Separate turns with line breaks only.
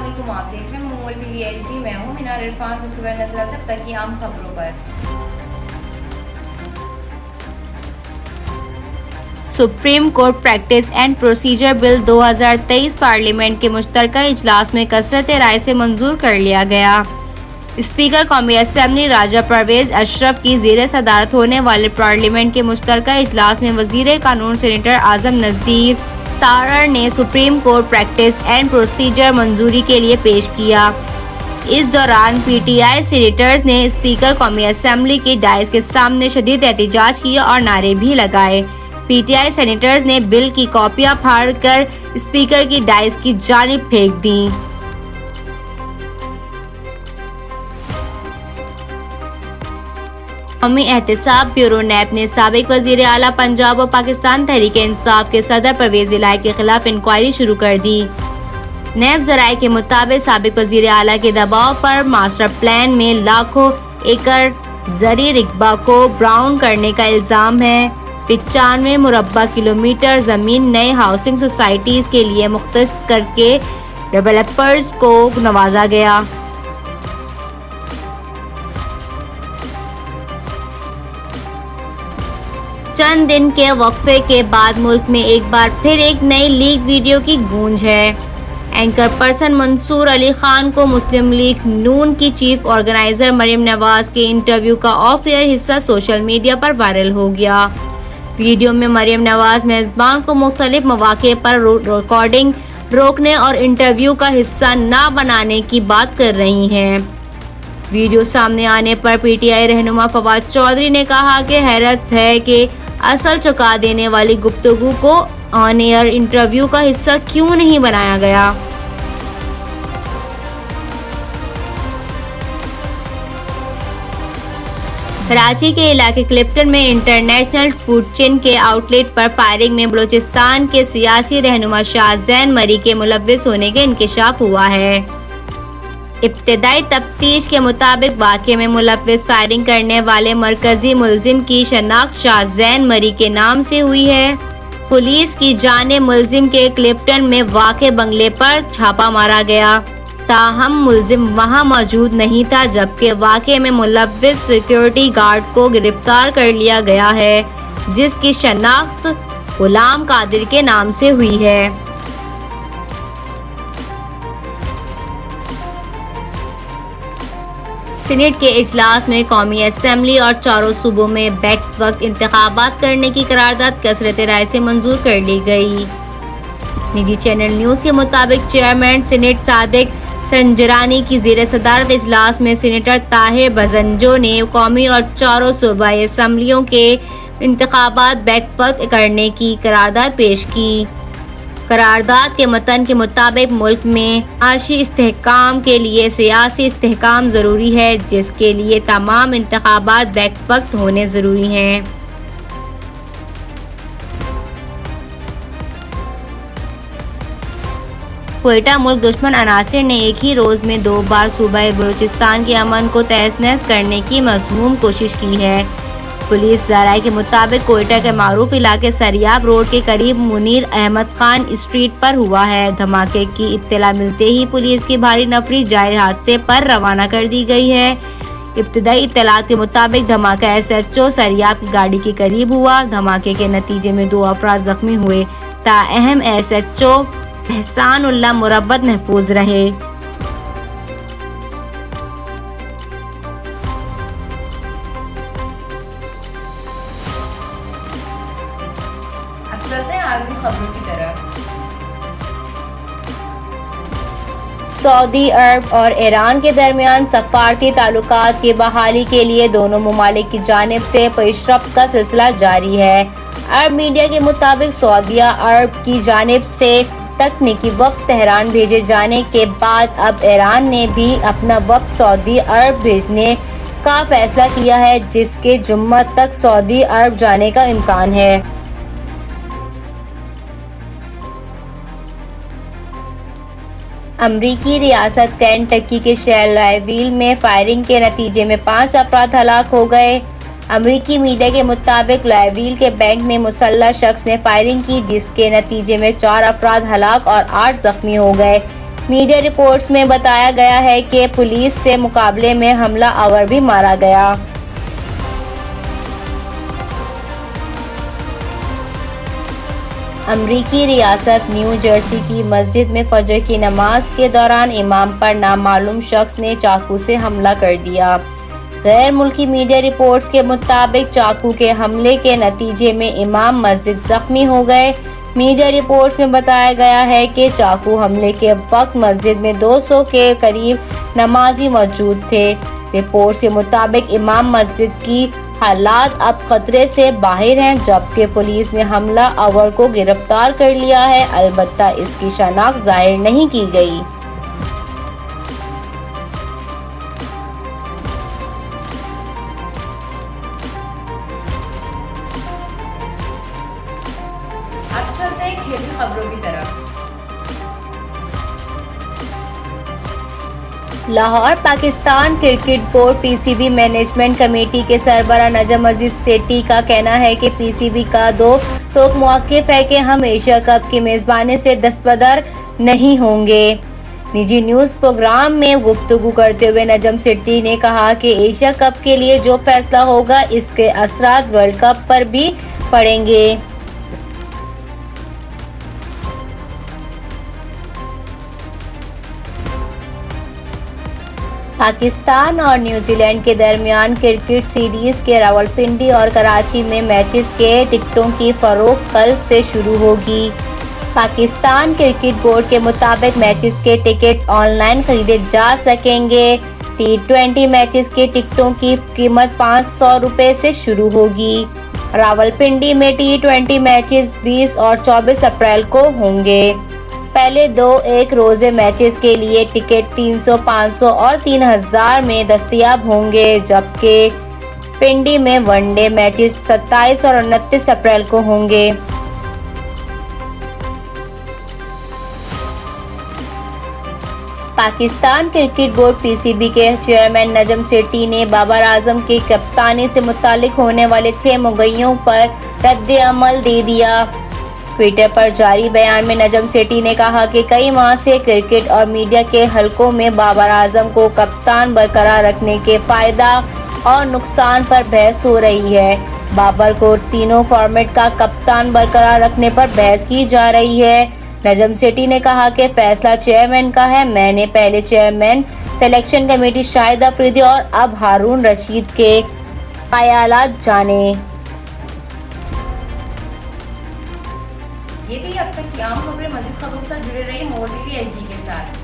अस्सलाम वालेकुम, आप देख रहे हैं मोल टीवी HD। मैं हूं मीनार इरफान। सबसे पहले नजर तब तक की आम खबरों पर।
Supreme court practice and procedure bill 2023 parliament के मुश्तरका इजलास में कसरत राय से मंजूर कर लिया गया। स्पीकर कौमी असेंबली राजा परवेज अशरफ की ज़ेर सदारत होने वाले पार्लियामेंट के मुश्तरका इजलास में वजीर कानून सेनेटर आजम नज़ीर तारर ने supreme court practice and procedure मंजूरी के लिए पेश किया। इस दौरान PTI सीनेटर्स ने स्पीकर कौमी असेंबली की डाइस के सामने शदीद एहतजाज किया और नारे भी लगाए। PTI सीनेटर्स ने बिल की कॉपियां फाड़कर स्पीकर की डाइस की जानिब फेंक दी। कौमी एहतसाब ब्यूरो नैब ने साबिक वजीर आला पंजाब और पाकिस्तान तहरीक इंसाफ के सदर परवेज इलाही के खिलाफ इंक्वायरी शुरू कर दी। नैब जराये के मुताबिक साबिक वजीर आला के दबाव पर मास्टर प्लान में लाखों एकड़ ज़री रकबा को ब्राउन करने का इल्जाम है। 95 मुरब्बा किलोमीटर जमीन नए हाउसिंग सोसाइटीज के लिए मुख्तस करके डेवलपर्स को नवाजा गया। चंद दिन के वक्फे के बाद मुल्क में एक बार फिर एक नई लीक वीडियो की गूंज है। एंकर पर्सन मंसूर अली खान को मुस्लिम लीग नून की चीफ ऑर्गेनाइजर मरियम नवाज के इंटरव्यू का ऑफ एयर हिस्सा सोशल मीडिया पर वायरल हो गया। वीडियो में मरियम नवाज मेजबान को मुख्तलिफ मौके पर रिकॉर्डिंग रोकने और इंटरव्यू का हिस्सा ना बनाने की बात कर रही हैं। वीडियो सामने आने पर PTI रहनुमा फवाद चौधरी ने कहा कि हैरत है कि असल चुका देने वाली गुफ्तगू को ऑन एयर इंटरव्यू का हिस्सा क्यों नहीं बनाया गया। कराची के इलाके क्लिफ्टन में इंटरनेशनल फूड चेन के आउटलेट पर फायरिंग में बलूचिस्तान के सियासी रहनुमा शाहजैन मरी के मुलव्विस होने का इंकशाफ हुआ है। इब्तदाई तफ्तीश के मुताबिक वाक़े में मुलव्विस फायरिंग करने वाले मरकजी मुलजिम की शनाख्त शाहजैन मरी के नाम से हुई है। पुलिस की जानिब मुलजिम के क्लिफ्टन में वाक़े बंगले पर छापा मारा गया, ताहम मुलजिम वहां मौजूद नहीं था, जबकि वाक़े में मुलव्विस सिक्योरिटी गार्ड को गिरफ्तार कर लिया गया है, जिसकी शनाख्त गुलाम कादिर के नाम से हुई है। सीनेट के इजलास में कौमी असेंबली और चारों सूबों में बैक वक्त इंतखाबात करने की करारदाद कसरत राय से मंजूर कर ली गई। निजी चैनल न्यूज़ के मुताबिक चेयरमैन सीनेट सादिक संजरानी की ज़ेर सदारत इजलास में सीनेटर ताहिर बजंजो ने कौमी और चारों सूबाई असम्बलियों के इंतखाबात बैक वक्त करने की करारदाद पेश की। करारदाद के मतन के मुताबिक मुल्क में आशी इस्तेहकाम के लिए सियासी इस्तेहकाम ज़रूरी है, जिसके लिए तमाम इंतखाबात बैक वक्त होने ज़रूरी हैं। क्वेटा मुल्क दुश्मन अनासिर ने एक ही रोज़ में 2 बार सूबाए बलूचिस्तान के अमन को तहस-नहस करने की मज़मूम कोशिश की है। पुलिस ज़राए के मुताबिक क्वेटा के मारूफ इलाके सरियाब रोड के करीब मुनीर अहमद खान स्ट्रीट पर हुआ है। धमाके की इत्तला मिलते ही पुलिस की भारी नफरी जाए हादसे पर रवाना कर दी गई है। इब्तदाई इत्तलात के मुताबिक धमाका SHO सरियाब की गाड़ी के करीब हुआ। धमाके के नतीजे में 2 अफराद जख्मी हुए, ताअहम SHO एहसानुल्लाह मुरब्बत महफूज रहे।
चलते हैं आगे खबरों की तरफ।
सऊदी अरब और ईरान के दरमियान सफारती ताल्लुकात की बहाली के लिए दोनों ममालिक की जानिब से पेशरफ्त का सिलसिला जारी है। अरब मीडिया के मुताबिक सऊदी अरब की जानिब से तकनीकी वफ्द तेहरान भेजे जाने के बाद अब ईरान ने भी अपना वफ्द सऊदी अरब भेजने का फैसला किया है, जिसके जुम्मा तक सऊदी अरब जाने का इम्कान है। अमरीकी रियासत केंटकी के शहर लुइविल में फायरिंग के नतीजे में 5 अफराद हलाक हो गए। अमरीकी मीडिया के मुताबिक लुइविल के बैंक में मुसल्लह शख्स ने फायरिंग की, जिसके नतीजे में 4 अफराद हलाक और 8 जख्मी हो गए। मीडिया रिपोर्ट्स में बताया गया है कि पुलिस से मुकाबले में हमलावर भी मारा गया। अमरीकी रियासत न्यू जर्सी की मस्जिद में फजर की नमाज के दौरान इमाम पर नामालूम शख्स ने चाकू से हमला कर दिया। गैर मुल्की मीडिया रिपोर्ट्स के मुताबिक चाकू के हमले के नतीजे में इमाम मस्जिद जख्मी हो गए। मीडिया रिपोर्ट्स में बताया गया है कि चाकू हमले के वक्त मस्जिद में 200 के करीब नमाजी मौजूद थे। रिपोर्ट्स के मुताबिक इमाम मस्जिद की हालात अब खतरे से बाहर हैं, जबकि पुलिस ने हमलावर को गिरफ्तार कर लिया है। अलबत्ता इसकी शनाख्त जाहिर नहीं की गई।
अब चलते हैं खेल की खबरों की तरफ।
Lahore Pakistan cricket board PCB management committee के सरबराह नजम अजीज सेठी का कहना है कि पीसीबी का दो टोक मौक़िफ़ है कि हम एशिया कप की मेज़बानी से दस्तबदर नहीं होंगे। निजी न्यूज़ प्रोग्राम में गुफ्तगू करते हुए नजम सेठी ने कहा कि एशिया कप के लिए जो फैसला होगा इसके असरात वर्ल्ड कप पर भी पड़ेंगे। पाकिस्तान और न्यूजीलैंड के दरमियान क्रिकेट सीरीज के रावलपिंडी और कराची में मैचेस के टिकटों की फरोख्त कल से शुरू होगी। पाकिस्तान क्रिकेट बोर्ड के मुताबिक मैचेस के टिकट्स ऑनलाइन खरीदे जा सकेंगे। T20 मैचेस के टिकटों की कीमत 500 रुपये से शुरू होगी। रावलपिंडी में T20 मैचेस 20 और 24 अप्रैल को होंगे। पहले दो एक रोजे मैचेस के लिए टिकट 300, 500 और 3000 में दस्तयाब होंगे, जबकि पिंडी में वनडे मैचेस 27 और 29 अप्रैल को होंगे। पाकिस्तान क्रिकेट बोर्ड पीसीबी के चेयरमैन नजम सेठी ने बाबर आजम की कप्तानी से मुतालिक होने वाले 6 मुगैयों पर रद्द अमल दे दिया। ट्विटर पर जारी बयान में नजम सेठी ने कहा कि कई माह से क्रिकेट और मीडिया के हलकों में बाबर आजम को कप्तान बरकरार रखने के फायदा और नुकसान पर बहस हो रही है। बाबर को तीनों फॉर्मेट का कप्तान बरकरार रखने पर बहस की जा रही है। नजम सेठी ने कहा कि फैसला चेयरमैन का है। मैंने पहले chairman selection committee Shahid Afridi और अब हारून रशीद के ख्यालात जाने।
ये थी अब तक की आम खबरें। मज़ीद खबरों के साथ जुड़े रहिए मोर टीवी HD के साथ।